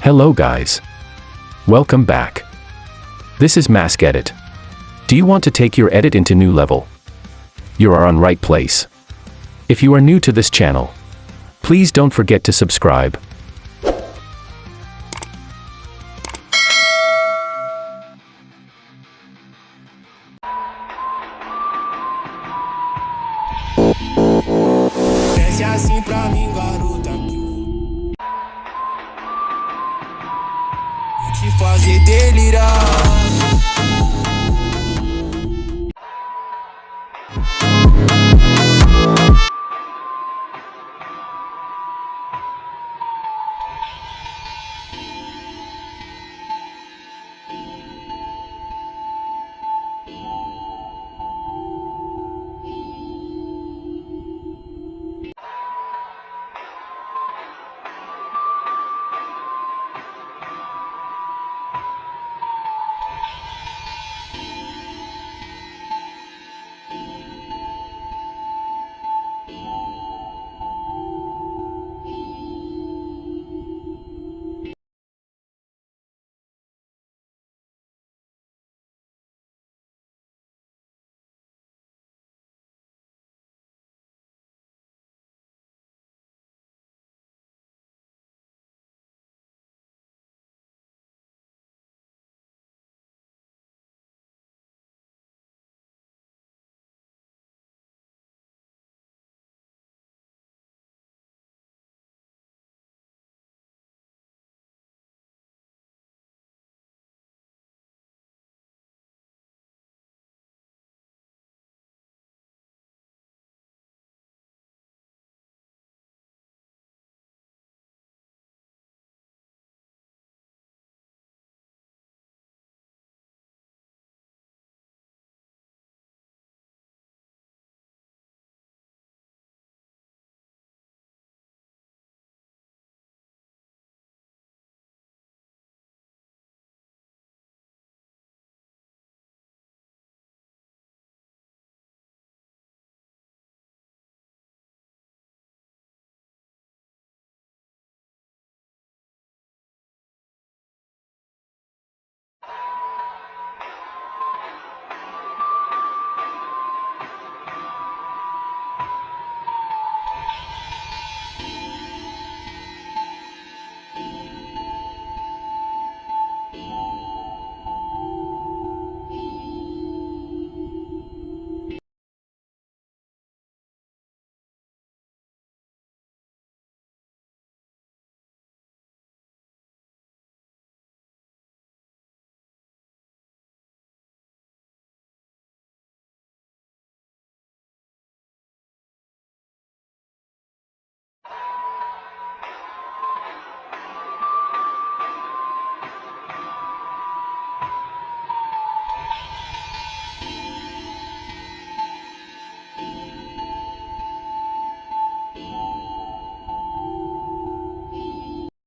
Hello guys. Welcome back. This is Mask Edit. Do you want to take your edit into new level? You are on right place. If you are new to this channel, please don't forget to subscribe. Desce assim pra mim, garota, que eu vou te fazer delirar.